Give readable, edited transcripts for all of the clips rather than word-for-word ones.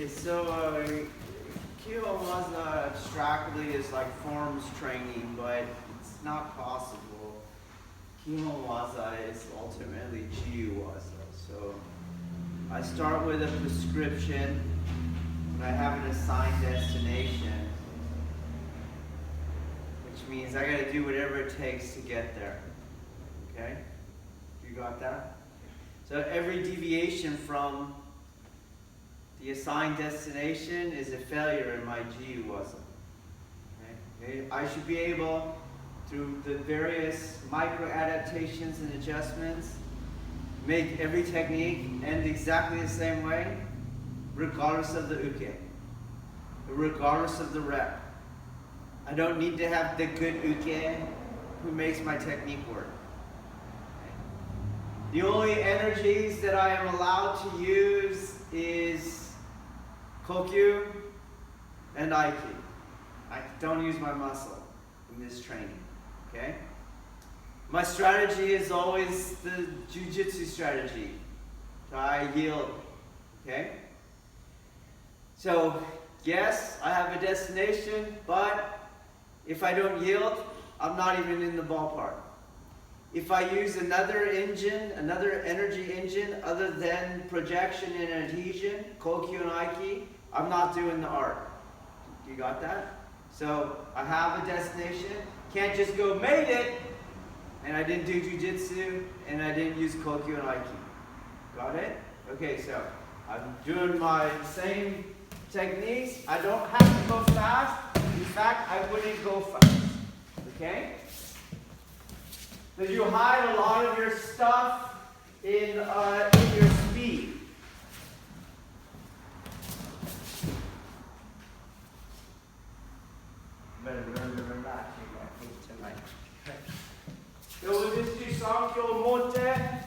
Okay, so Kihon Waza abstractly is like forms training, but it's not possible. Kihon Waza is ultimately Jiu-Waza. So I start with a prescription, but I have an assigned destination, which means I gotta do whatever it takes to get there. Okay? You got that? So every deviation from the assigned destination is a failure in my Jiu-Waza. Okay? I should be able, through the various micro-adaptations and adjustments, make every technique end exactly the same way, regardless of the uke, regardless of the rep. I don't need to have the good uke who makes my technique work. The only energies that I am allowed to use is Kokyu and Aiki. I don't use my muscle in this training, okay? My strategy is always the Jiu-jitsu strategy. I yield, okay? So, yes, I have a destination, but if I don't yield, I'm not even in the ballpark. If I use another engine, another energy engine, other than projection and adhesion, Kokyu and Aiki, I'm not doing the art. You got that? So I have a destination. Can't just go, made it, and I didn't do Jiu-jitsu, and I didn't use Kokyu and Aiki. Got it? Okay, so I'm doing my same techniques. I don't have to go fast. In fact, I wouldn't go fast. Okay? So you hide a lot of your stuff in your speed. Better learn to relax tonight. So we'll just do Sankyo Mote.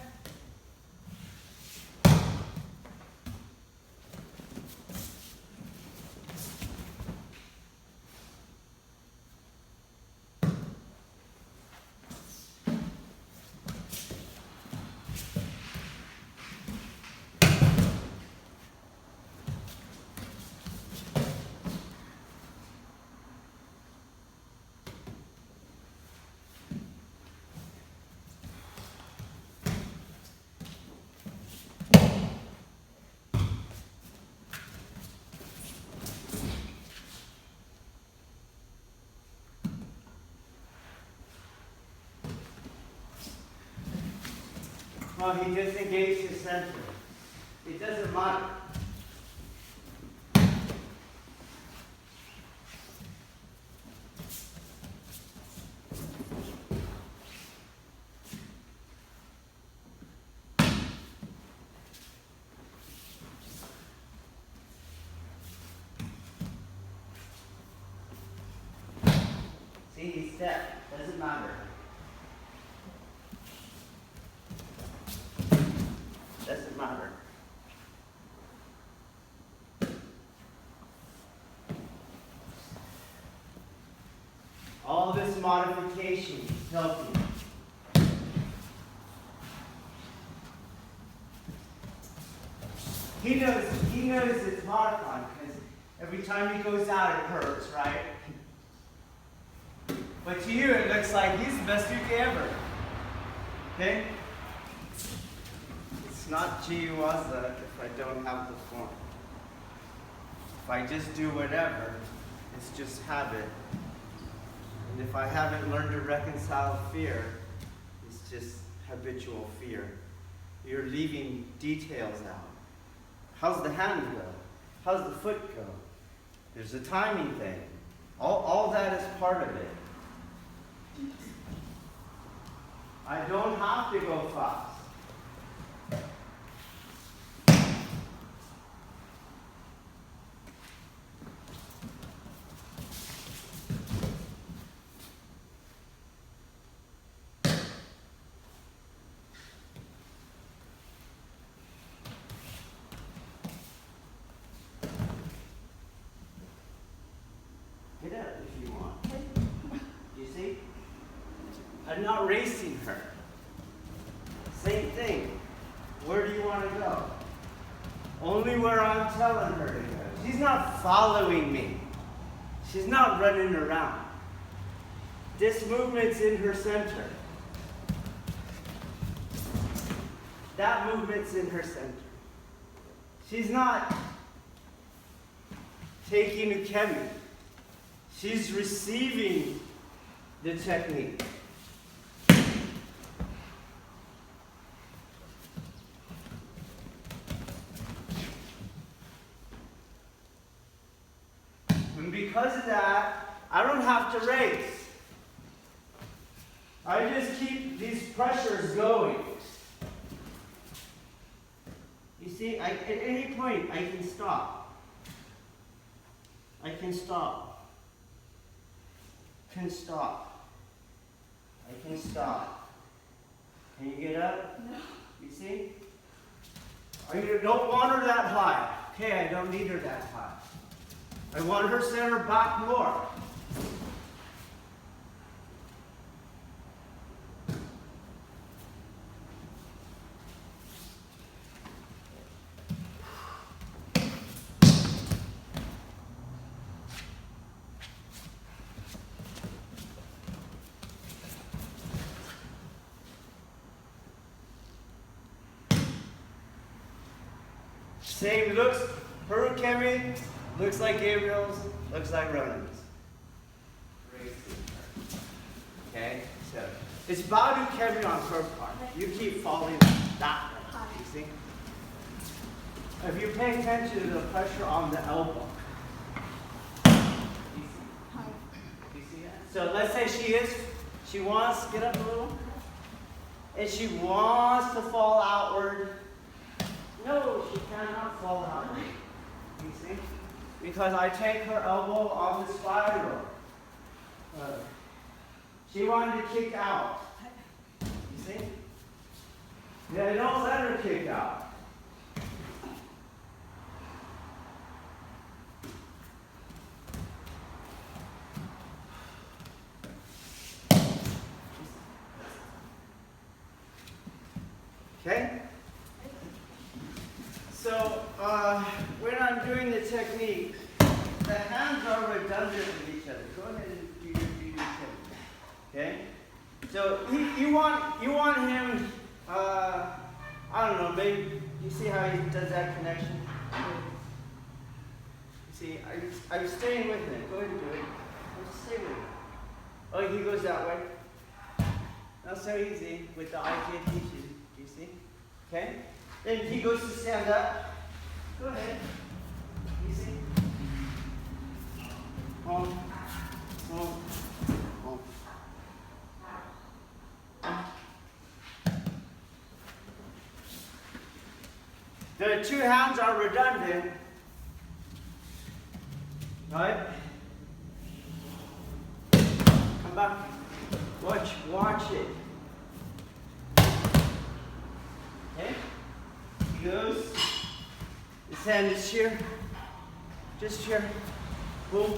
Well, he disengaged his center. It doesn't matter. See, he stepped. Doesn't matter. Doesn't matter. All this modification is helping. He knows it's modifying because every time he goes out it hurts, right? But to you it looks like he's the best uke ever. Okay? It's not Jiu-Waza if I don't have the form. If I just do whatever, it's just habit. And if I haven't learned to reconcile fear, it's just habitual fear. You're leaving details out. How's the hand go? How's the foot go? There's a timing thing. All that is part of it. I don't have to go fast. Get out if you want. You see? I'm not racing her. Same thing. Where do you want to go? Only where I'm telling her to go. She's not following me. She's not running around. This movement's in her center. That movement's in her center. She's not taking a kemi. She's receiving the technique. And because of that, I don't have to race. I just keep these pressures going. You see, at any point, I can stop. I can stop. Can stop. I can stop. Can you get up? No. You see? I don't want her that high. Okay, I don't need her that high. I want her center back more. Same looks, her kemi looks like Gabriel's, looks like Ronan's. Okay, so it's Badu kemi on her part. You keep falling that way, you see? If you pay attention to the pressure on the elbow. You see that? So let's say she wants to get up a little, and she wants to fall outward. No, she cannot fall out. You see? Because I take her elbow on the spiral. She wanted to kick out. You see? Yeah, don't let her kick out. Okay? So, when I'm doing the technique, the hands are redundant with each other. Go ahead and do your technique. Okay? So, you want him, I don't know, maybe, you see how he does that connection? You see, are you staying with him? Go ahead and do it. Just stay with him. Oh, he goes that way. Not so easy with the Aikido teaching. Do you see? Okay? Then he goes to stand up. Go ahead. Easy. Home. Home. Home. The two hands are redundant. Right? Come back. Watch it. Okay? He goes. His hand is here. Just here. Boom.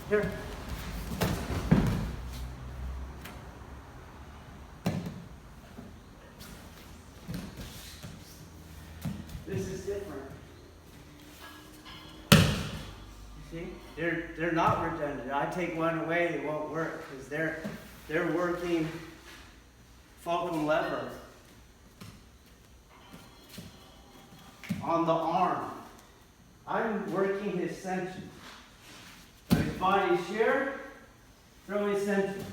Here. This is different. You see? They're not redundant. I take one away, it won't work because they're working fulcrum lever on the arm. I'm working his Senshin. So his body's here, throw his Senshin.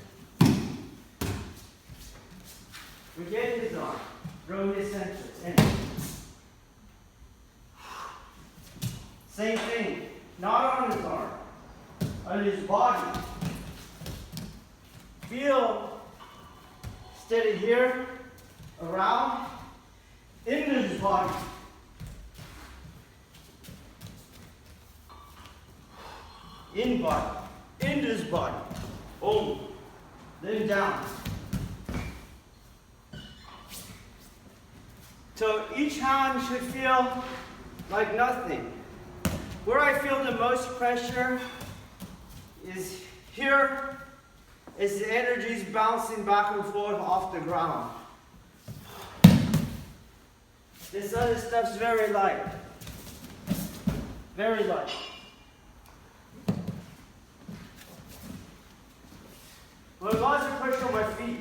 Forget his arm, throw his Senshin in. Same thing, not on his arm, on his body. Feel, steady here, around, into his body. In body, into his body. Boom. Then down. So each hand should feel like nothing. Where I feel the most pressure is here, as the energy is bouncing back and forth off the ground. This other stuff's very light. Very light. Lots of pressure on my feet.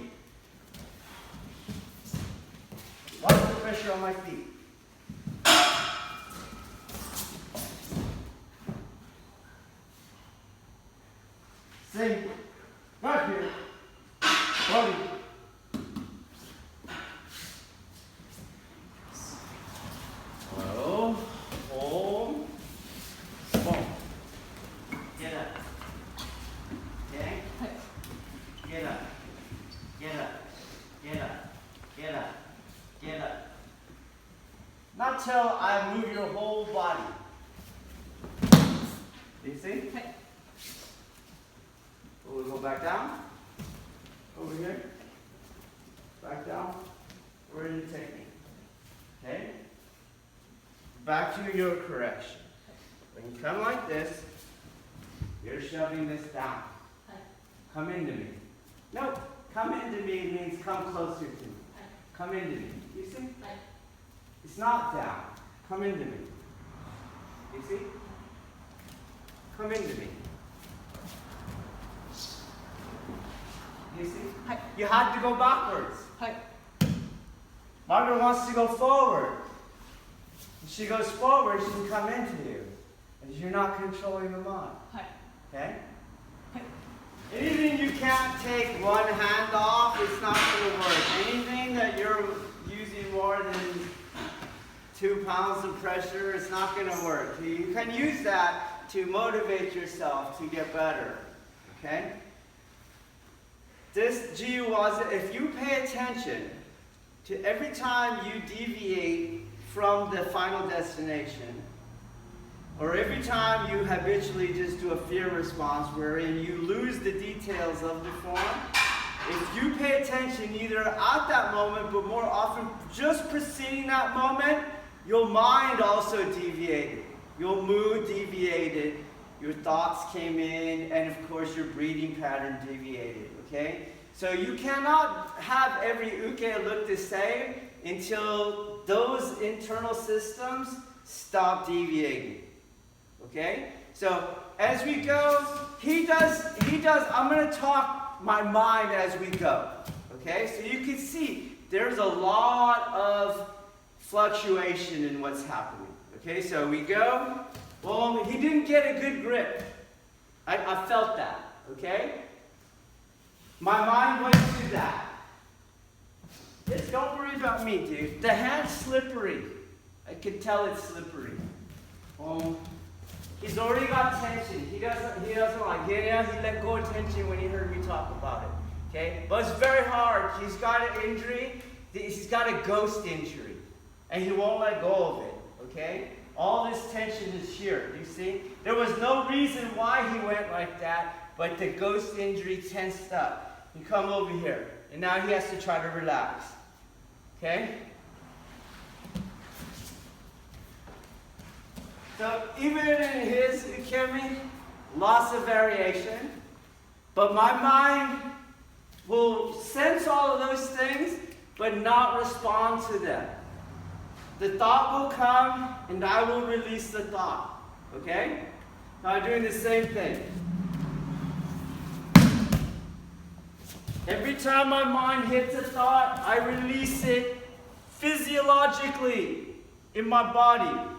Lots of pressure on my feet. Same. Right here. Body. Slow. Hold. Boom. Get up. Okay? Get up. Get up. Get up. Get up. Get up. Not till I move your whole body. Do you see? We'll go back down. Over here. Back down. Where did you take me? Okay? Back to your correction. When you come like this, you're shoving this down. Come into me. Nope. Come into me means come closer to me. Come into me. You see? It's not down. Come into me. You see? Come into me. You see? You had to go backwards. Margaret wants to go forward. If she goes forward, she can come into you. And you're not controlling the mind. Okay? Anything you can't take one hand off, it's not going to work. Anything that you're using more than 2 pounds of pressure, it's not going to work. You can use that to motivate yourself to get better. Okay? This Jiu-Waza, if you pay attention to every time you deviate from the final destination, or every time you habitually just do a fear response wherein you lose the details of the form, if you pay attention either at that moment, but more often just preceding that moment, your mind also deviated. Your mood deviated. Your thoughts came in, and of course your breathing pattern deviated, okay? So you cannot have every uke look the same until those internal systems stop deviating. Okay? So as we go, he does, I'm going to talk my mind as we go. Okay? So you can see there's a lot of fluctuation in what's happening. Okay? So we go. Well, he didn't get a good grip. I felt that. Okay? My mind went to that. Just don't worry about me, dude. The hand's slippery. I can tell it's slippery. He's already got tension. He doesn't like it. Yeah, he let go of tension when he heard me talk about it. Okay? But it's very hard. He's got an injury. He's got a ghost injury. And he won't let go of it. Okay? All this tension is here. You see? There was no reason why he went like that, but the ghost injury tensed up. You come over here. And now he has to try to relax. Okay? So even in his ukemi, lots of variation, but my mind will sense all of those things, but not respond to them. The thought will come, and I will release the thought. Okay? Now I'm doing the same thing. Every time my mind hits a thought, I release it physiologically in my body.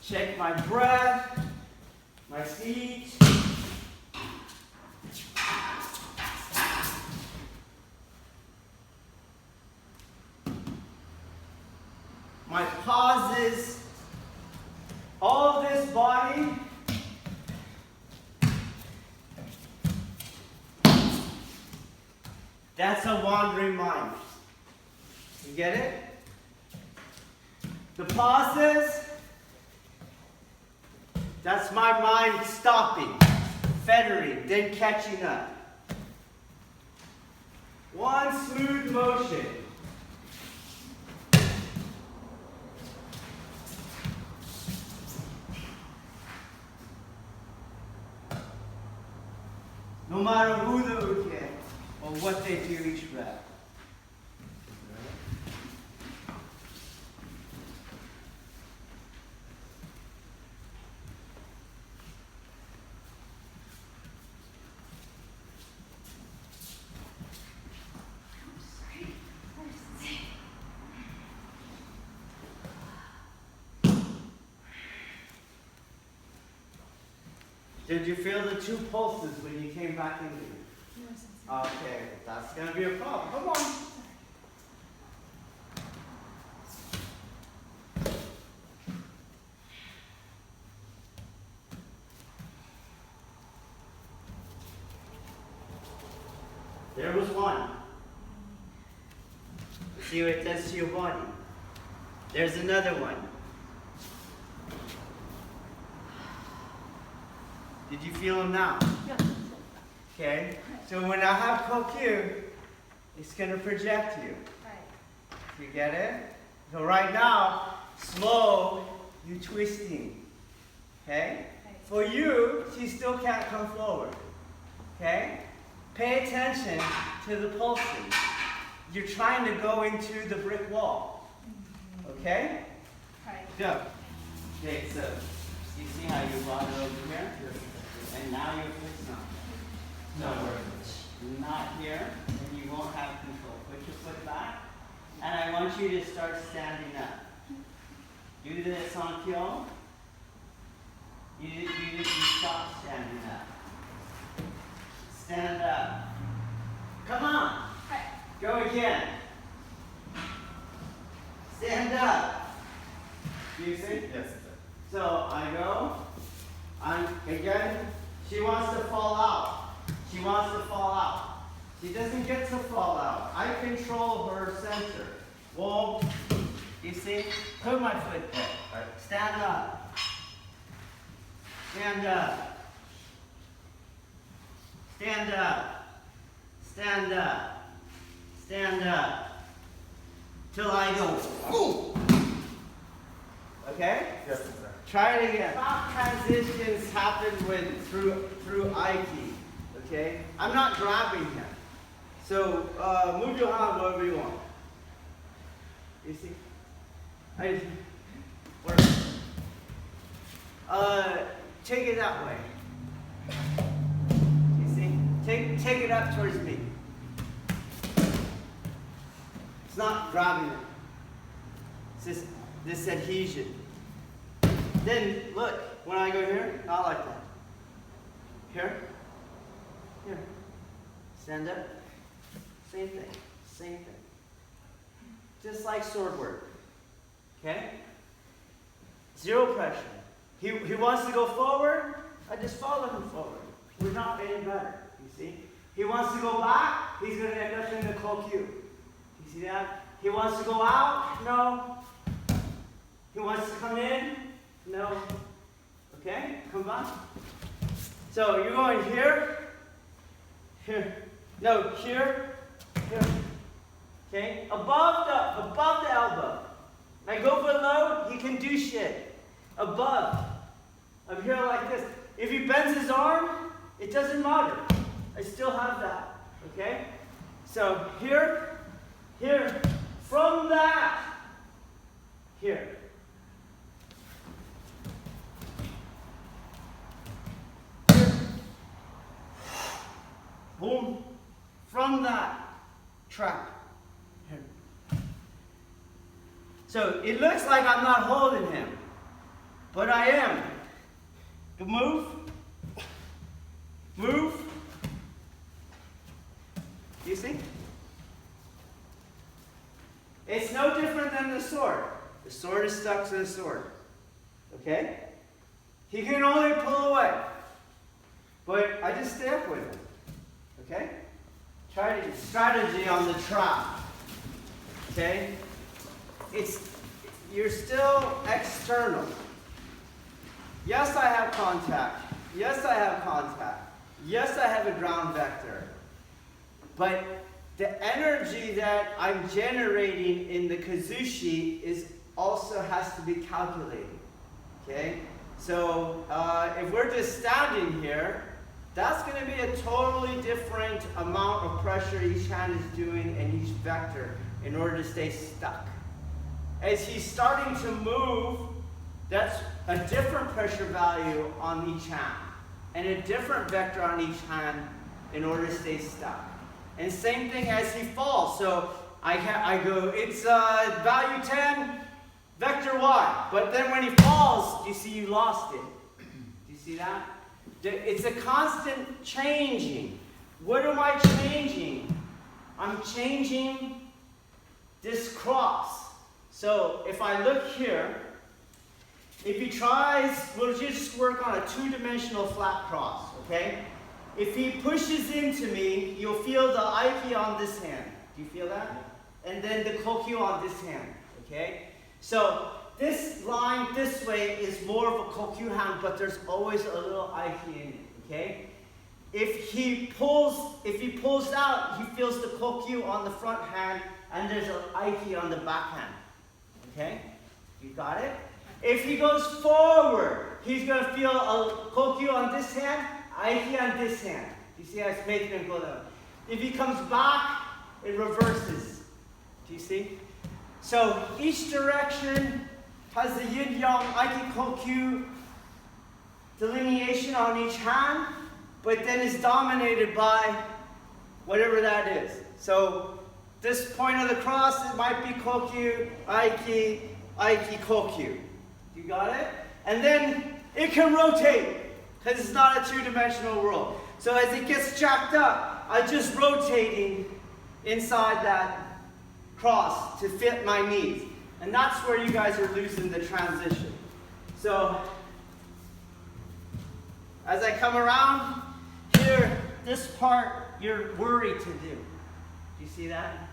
Check my breath, my feet. My pauses. All of this body. That's a wandering mind. You get it? The pauses. That's my mind stopping, fettering, then catching up. One smooth motion. No matter who the uke or what they do each rep. Did you feel the two pulses when you came back into it? No, okay, that's going to be a problem. Come on. There was one. See what it does to your body. There's another one. Did you feel them now? Yeah. Okay. So when I have kokyu, it's going to project you. Right. You get it? So right now, slow, you twisting. Okay? Right. For you, she still can't come forward. Okay? Pay attention to the pulsing. You're trying to go into the brick wall. Okay? Right. Go. Okay, so you see how you brought it over here? And now your foot's not there. No, not here, and you won't have control. Put your foot back, and I want you to start standing up. Do the Sankyo. You stop standing up. Stand up. Come on. Go again. Stand up. Do you see? Yes. So I go. Again. She wants to fall out. She wants to fall out. She doesn't get to fall out. I control her center. Whoa. You see? Put my foot there. Right. Stand up. Stand up. Stand up. Stand up. Stand up. Till I go. Boom. Okay? Yes, sir. Try it again. Top transitions happen through Aiki. Okay? I'm not grabbing him. So move your hand wherever you want. You see? Take it that way. You see? Take it up towards me. It's not grabbing it. It's just this adhesion. Then look, when I go here, not like that. Here. Here. Stand up. Same thing. Same thing. Just like sword work. Okay? Zero pressure. He wants to go forward, I just follow him forward. We're not any better, you see? He wants to go back, he's going to end up in the kokyu. You see that? He wants to go out, no. He wants to come in, no. Okay? Come back. So you're going here, here. No, here, here. Okay? Above the elbow. Now go below, he can do shit. Above. I'm here like this. If he bends his arm, it doesn't matter. I still have that. Okay? So here, here, from that, here. Here. Boom. From that, trap. Here. So it looks like I'm not holding him. But I am. Move. Move. You see? It's no different than the sword. The sword is stuck to the sword. Okay? He can only pull away. But I just stay up with him. Okay? Try to strategy on the trap. Okay? You're still external. Yes, I have contact. Yes, I have contact. Yes, I have a ground vector. But the energy that I'm generating in the kazushi also has to be calculated. Okay? So if we're just standing here, that's going to be a totally different amount of pressure each hand is doing in each vector in order to stay stuck. As he's starting to move, that's a different pressure value on each hand and a different vector on each hand in order to stay stuck. And same thing as he falls. So I go, it's value 10, vector y. But then when he falls, you see you lost it. Do you see that? It's a constant changing. What am I changing? I'm changing this cross. So if I look here, if he tries, we'll just work on a two-dimensional flat cross, okay? If he pushes into me, you'll feel the Aiki on this hand. Do you feel that? And then the Kokyu on this hand, okay? So this line this way is more of a Kokyu hand, but there's always a little Aiki in it, okay? If he pulls out, he feels the Kokyu on the front hand, and there's an Aiki on the back hand, okay? You got it? If he goes forward, he's going to feel a Kokyu on this hand, Aiki on this hand. You see how it's making him go down. If he comes back, it reverses. Do you see? So each direction has the yin-yang Aiki Kokyu delineation on each hand, but then is dominated by whatever that is. So this point of the cross, it might be Kokyu, Aiki, Aiki, Kokyu. You got it? And then it can rotate, because it's not a two-dimensional world. So as it gets jacked up, I'm just rotating inside that cross to fit my needs. And that's where you guys are losing the transition. So as I come around, here, this part, you're worried to do. Do you see that?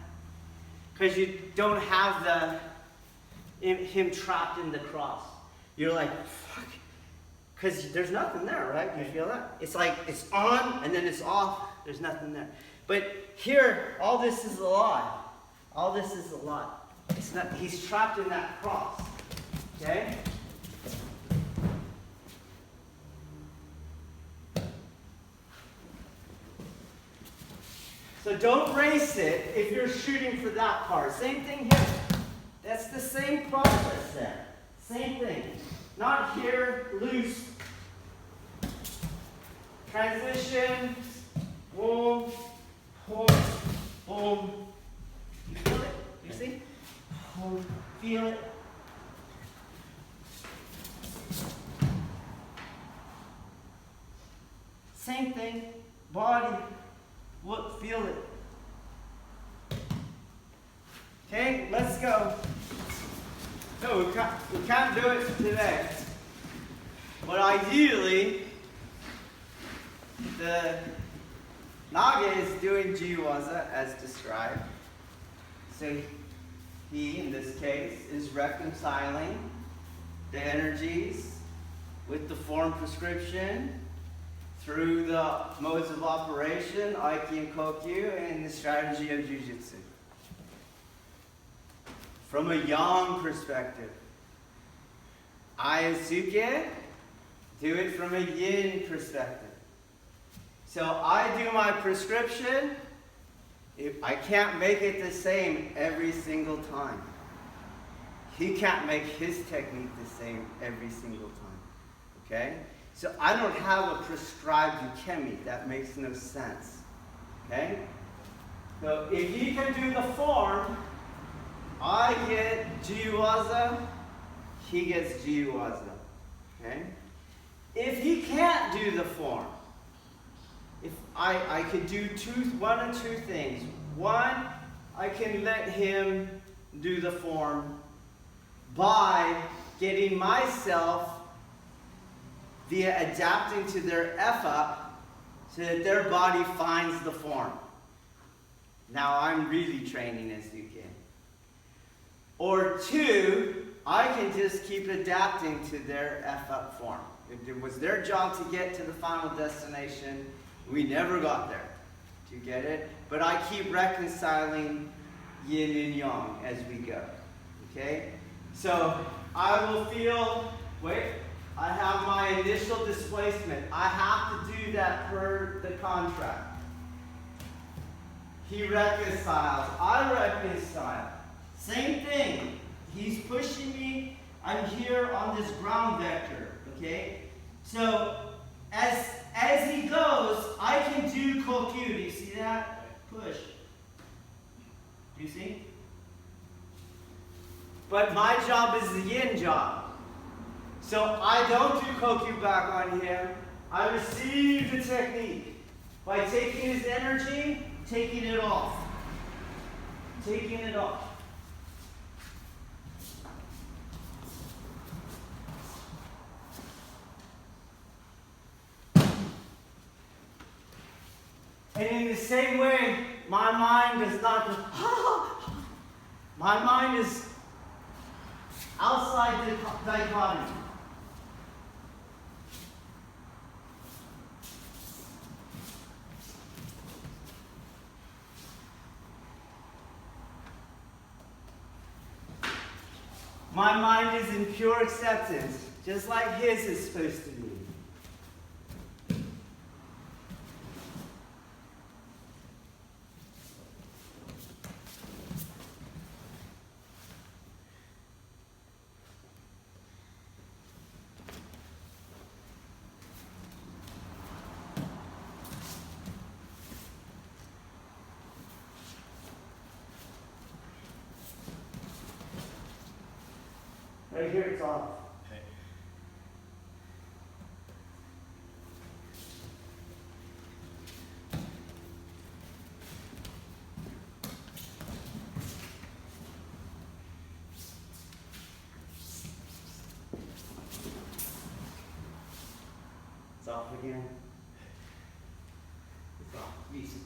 Because you don't have him trapped in the cross. You're like, fuck. Because there's nothing there, right? You feel that? It's like it's on and then it's off. There's nothing there. But here, all this is a lie. All this is a lie. It's not. He's trapped in that cross. Okay? So don't race it if you're shooting for that part. Same thing here. That's the same process there. Same thing. Not here, loose. Transition, boom, boom, boom. You feel it? You see? Boom, feel it. Same thing, body, look, feel it. Okay, let's go. No, we can't do it today. But ideally, the Naga is doing Jiu-Waza as described. So he, in this case, is reconciling the energies with the form prescription through the modes of operation, Aiki and Kokyu, and the strategy of Jiu-jitsu. From a yang perspective, Ayasuke, do it from a yin perspective. So I do my prescription. I can't make it the same every single time. He can't make his technique the same every single time. Okay? So I don't have a prescribed ukemi. That makes no sense. Okay? So if he can do the form, I get Jiu-Waza, he gets Jiu-Waza. Okay? If he can't do the form, if I could do one of two things. One, I can let him do the form by getting myself via adapting to their F-up so that their body finds the form. Now I'm really training as you can. Or two, I can just keep adapting to their F-up form. It was their job to get to the final destination. We never got there. Do you get it? But I keep reconciling yin and yang as we go. Okay? So I will feel, I have my initial displacement. I have to do that per the contract. He reconciles. I reconcile. Same thing. He's pushing me. I'm here on this ground vector. Okay? So as he goes, I can do kokyu. Do you see that? Push. Do you see? But my job is the yin job. So I don't do kokyu back on him. I receive the technique by taking his energy, taking it off. Taking it off. And in the same way, my mind is not just, my mind is outside the dichotomy. My mind is in pure acceptance, just like his is supposed to be. Right here it's off. Okay. It's off again. It's off. Easy.